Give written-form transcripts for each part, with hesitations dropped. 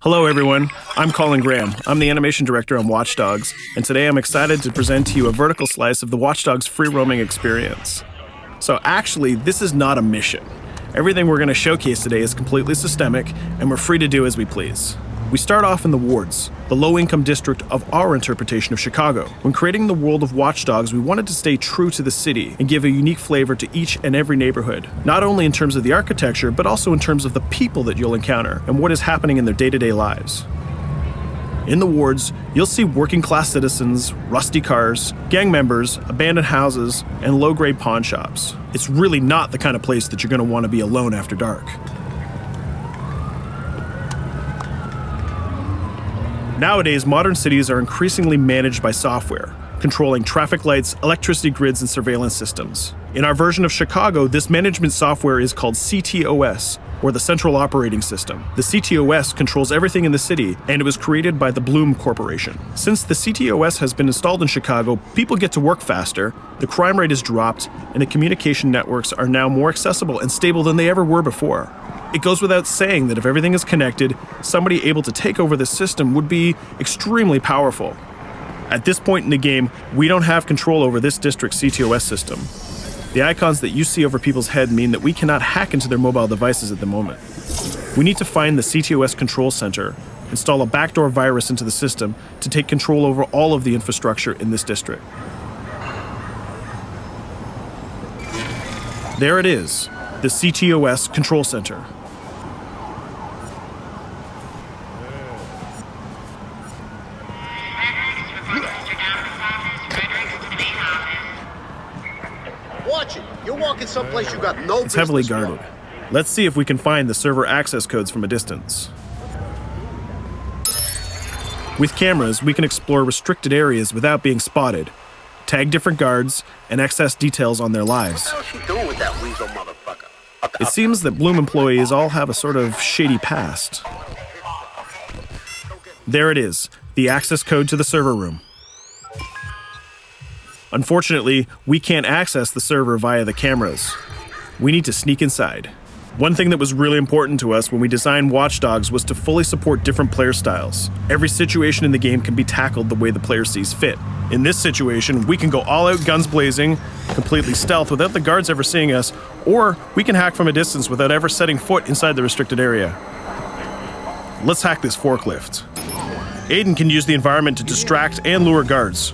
Hello everyone, I'm Colin Graham. I'm the animation director on Watch Dogs, and today I'm excited to present to you a vertical slice of the Watch Dogs free roaming experience. So actually, this is not a mission. Everything we're going to showcase today is completely systemic, and we're free to do as we please. We start off in the wards, the low-income district of our interpretation of Chicago. When creating the world of Watch Dogs, we wanted to stay true to the city and give a unique flavor to each and every neighborhood, not only in terms of the architecture, but also in terms of the people that you'll encounter and what is happening in their day-to-day lives. In the wards, you'll see working-class citizens, rusty cars, gang members, abandoned houses, and low-grade pawn shops. It's really not the kind of place that you're going to want to be alone after dark. Nowadays, modern cities are increasingly managed by software, controlling traffic lights, electricity grids, and surveillance systems. In our version of Chicago, this management software is called CTOS, or the Central Operating System. The CTOS controls everything in the city, and it was created by the Bloom Corporation. Since the CTOS has been installed in Chicago, people get to work faster, the crime rate is dropped, and the communication networks are now more accessible and stable than they ever were before. It goes without saying that if everything is connected, somebody able to take over the system would be extremely powerful. At this point in the game, we don't have control over this district's CTOS system. The icons that you see over people's head mean that we cannot hack into their mobile devices at the moment. We need to find the CTOS control center, install a backdoor virus into the system to take control over all of the infrastructure in this district. There it is, the CTOS control center. Watch it. You're walking someplace you got no business. It's heavily guarded. Let's see if we can find the server access codes from a distance. With cameras, we can explore restricted areas without being spotted, tag different guards, and access details on their lives. What the hell is she doing with that weasel motherfucker? It seems that Bloom employees all have a sort of shady past. There it is, the access code to the server room. Unfortunately, we can't access the server via the cameras. We need to sneak inside. One thing that was really important to us when we designed Watch Dogs was to fully support different player styles. Every situation in the game can be tackled the way the player sees fit. In this situation, we can go all out guns blazing, completely stealth without the guards ever seeing us, or we can hack from a distance without ever setting foot inside the restricted area. Let's hack this forklift. Aiden can use the environment to distract and lure guards.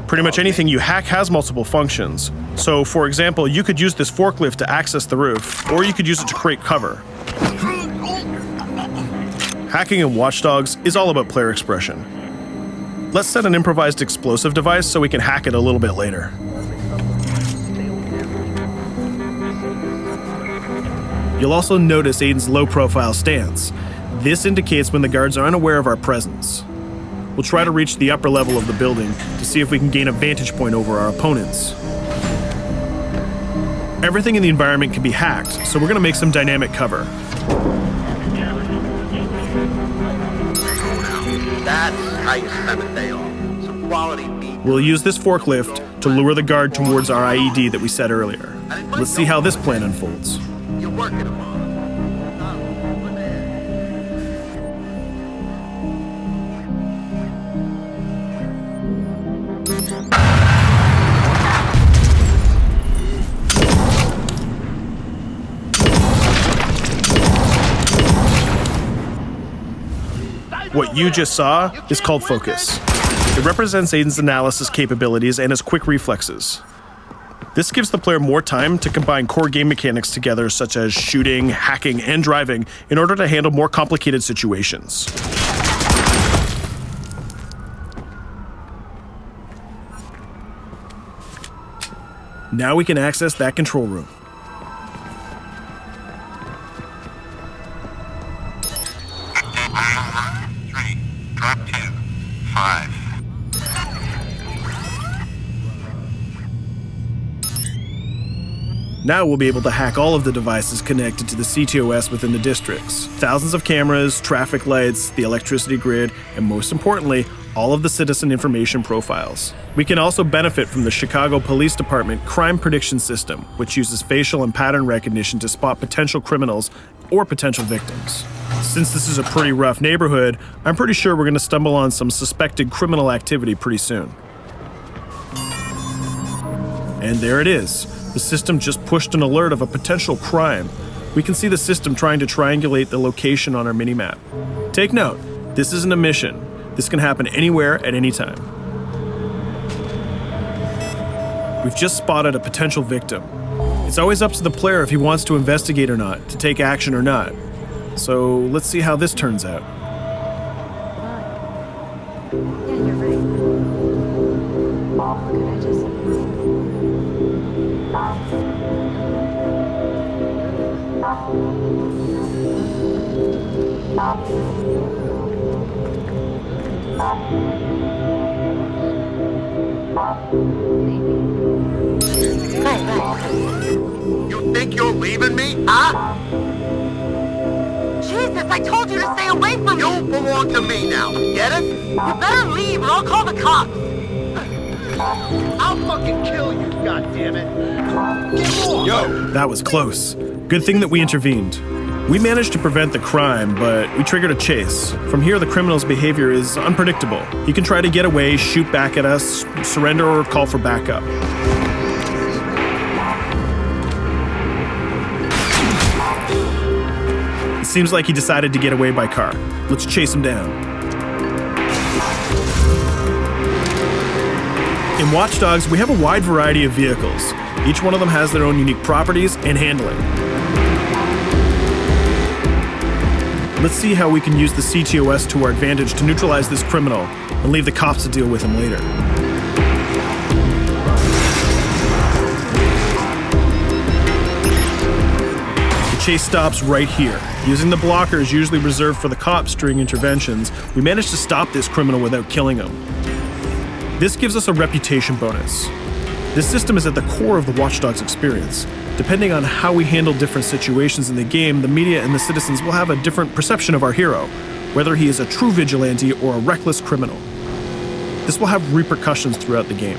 Pretty much anything you hack has multiple functions. So, for example, you could use this forklift to access the roof, or you could use it to create cover. Hacking in Watch Dogs is all about player expression. Let's set an improvised explosive device so we can hack it a little bit later. You'll also notice Aiden's low-profile stance. This indicates when the guards are unaware of our presence. We'll try to reach the upper level of the building to see if we can gain a vantage point over our opponents. Everything in the environment can be hacked, so we're going to make some dynamic cover. That's how you spend a day off. Some quality meat. We'll use this forklift to lure the guard towards our IED that we set earlier. Let's see how this plan unfolds. You're working them on. What you just saw is called focus. It represents Aiden's analysis capabilities and his quick reflexes. This gives the player more time to combine core game mechanics together, such as shooting, hacking, and driving, in order to handle more complicated situations. Now we can access that control room. Drop 2, 5. Now we'll be able to hack all of the devices connected to the CTOS within the districts. Thousands of cameras, traffic lights, the electricity grid, and most importantly, all of the citizen information profiles. We can also benefit from the Chicago Police Department Crime Prediction System, which uses facial and pattern recognition to spot potential criminals or potential victims. Since this is a pretty rough neighborhood, I'm pretty sure we're going to stumble on some suspected criminal activity pretty soon. And there it is. The system just pushed an alert of a potential crime. We can see the system trying to triangulate the location on our minimap. Take note, this isn't a mission. This can happen anywhere at any time. We've just spotted a potential victim. It's always up to the player if he wants to investigate or not, to take action or not. So let's see how this turns out. Yeah, you're right. What could I just say? You think you're leaving me? Huh? Jesus, I told you to stay away from me! You belong to me now. Get it? You better leave or I'll call the cops! I'll fucking kill you, goddammit. Get off! Yo! That was close. Good thing that we intervened. We managed to prevent the crime, but we triggered a chase. From here, the criminal's behavior is unpredictable. He can try to get away, shoot back at us, surrender, or call for backup. It seems like he decided to get away by car. Let's chase him down. In Watch Dogs, we have a wide variety of vehicles. Each one of them has their own unique properties and handling. Let's see how we can use the CTOS to our advantage to neutralize this criminal and leave the cops to deal with him later. The chase stops right here. Using the blockers usually reserved for the cops during interventions, we managed to stop this criminal without killing him. This gives us a reputation bonus. This system is at the core of the Watch Dogs experience. Depending on how we handle different situations in the game, the media and the citizens will have a different perception of our hero, whether he is a true vigilante or a reckless criminal. This will have repercussions throughout the game.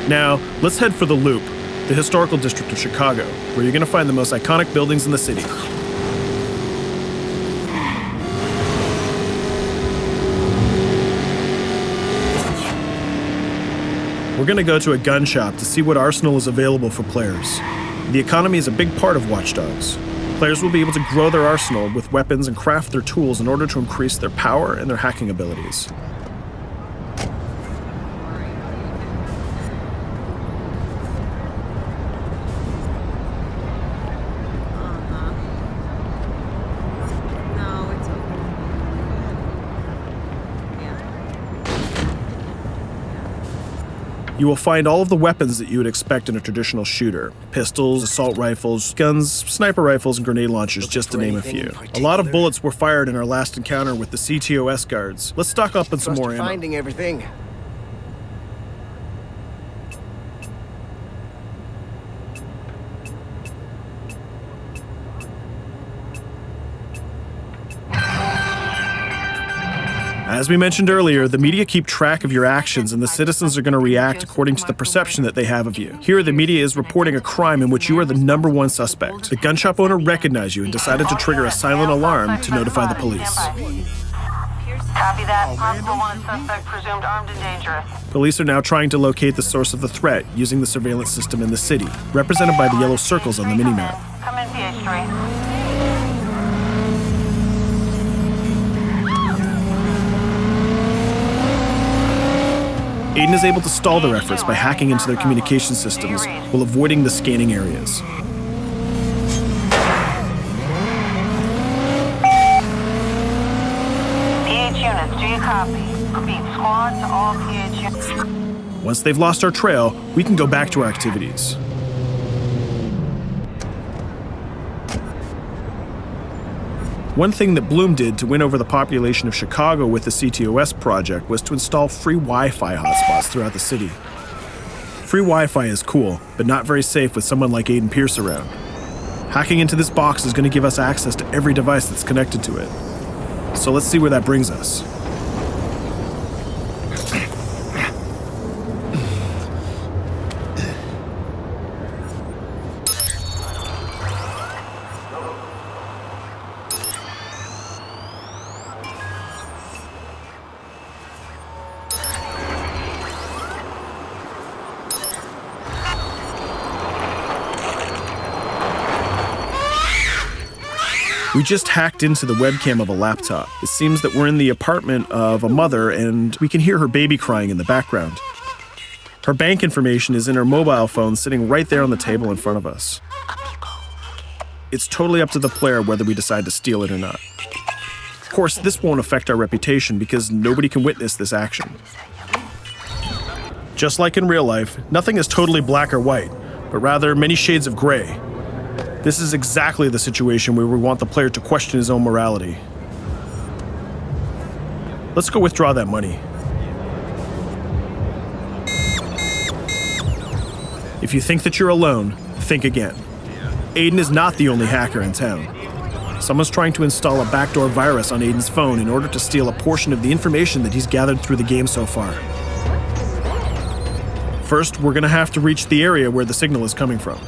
Now, let's head for the Loop, the historical district of Chicago, where you're going to find the most iconic buildings in the city. We're going to go to a gun shop to see what arsenal is available for players. The economy is a big part of Watch Dogs. Players will be able to grow their arsenal with weapons and craft their tools in order to increase their power and their hacking abilities. No, it's okay. You will find all of the weapons that you would expect in a traditional shooter. Pistols, assault rifles, guns, sniper rifles, and grenade launchers, just to name a few. A lot of bullets were fired in our last encounter with the CTOS guards. Let's stock up on some more ammo. Finding everything. As we mentioned earlier, the media keep track of your actions and the citizens are going to react according to the perception that they have of you. Here, the media is reporting a crime in which you are the #1 suspect. The gun shop owner recognized you and decided to trigger a silent alarm to notify the police. Copy that. Possible wanted suspect presumed armed and dangerous. Police are now trying to locate the source of the threat using the surveillance system in the city, represented by the yellow circles on the minimap. Come in, PH3. Aiden is able to stall their efforts by hacking into their communication systems while avoiding the scanning areas. PH units, do you copy? Repeat, squad to all PH units. Once they've lost our trail, we can go back to our activities. One thing that Bloom did to win over the population of Chicago with the CTOS project was to install free Wi-Fi hotspots throughout the city. Free Wi-Fi is cool, but not very safe with someone like Aiden Pierce around. Hacking into this box is going to give us access to every device that's connected to it. So let's see where that brings us. We just hacked into the webcam of a laptop. It seems that we're in the apartment of a mother and we can hear her baby crying in the background. Her bank information is in her mobile phone sitting right there on the table in front of us. It's totally up to the player whether we decide to steal it or not. Of course, this won't affect our reputation because nobody can witness this action. Just like in real life, nothing is totally black or white, but rather many shades of gray. This is exactly the situation where we want the player to question his own morality. Let's go withdraw that money. If you think that you're alone, think again. Aiden is not the only hacker in town. Someone's trying to install a backdoor virus on Aiden's phone in order to steal a portion of the information that he's gathered through the game so far. First, we're gonna have to reach the area where the signal is coming from.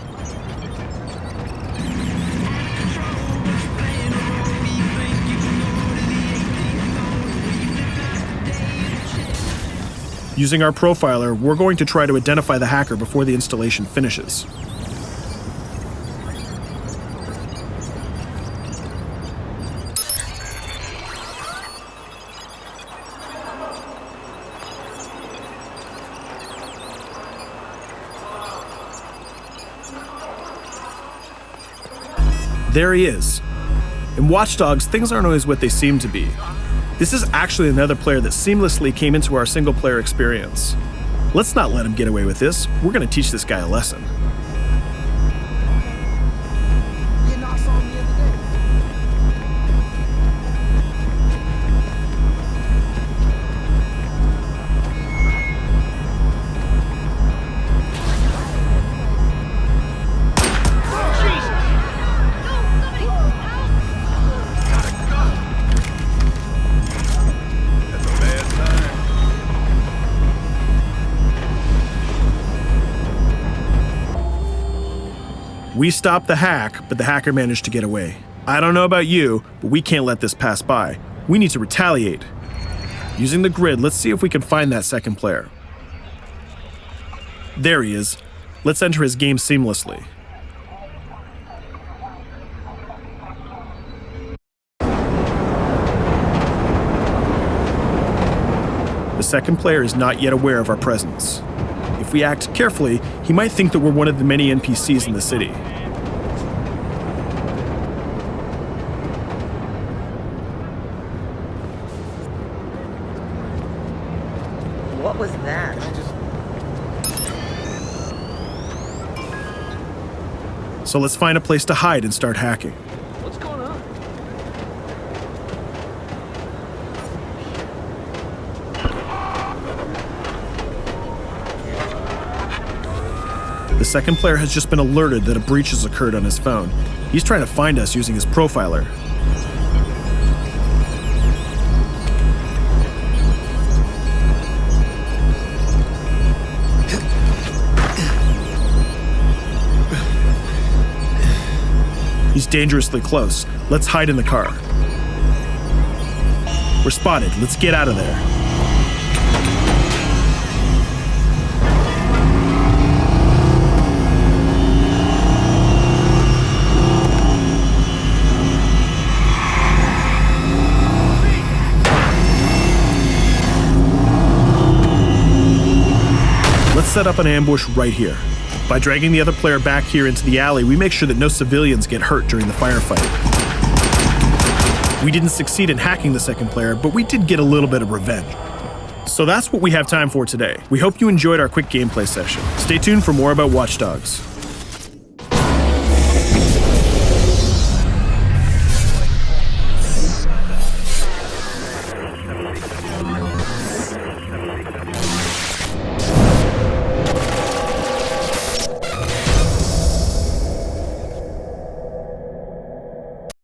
Using our profiler, we're going to try to identify the hacker before the installation finishes. There he is. In Watch Dogs, things aren't always what they seem to be. This is actually another player that seamlessly came into our single-player experience. Let's not let him get away with this. We're going to teach this guy a lesson. We stopped the hack, but the hacker managed to get away. I don't know about you, but we can't let this pass by. We need to retaliate. Using the grid, let's see if we can find that second player. There he is. Let's enter his game seamlessly. The second player is not yet aware of our presence. If we act carefully, he might think that we're one of the many NPCs in the city. What was that? So let's find a place to hide and start hacking. What's going on? The second player has just been alerted that a breach has occurred on his phone. He's trying to find us using his profiler. He's dangerously close. Let's hide in the car. We're spotted. Let's get out of there. Let's set up an ambush right here. By dragging the other player back here into the alley, we make sure that no civilians get hurt during the firefight. We didn't succeed in hacking the second player, but we did get a little bit of revenge. So that's what we have time for today. We hope you enjoyed our quick gameplay session. Stay tuned for more about Watch Dogs.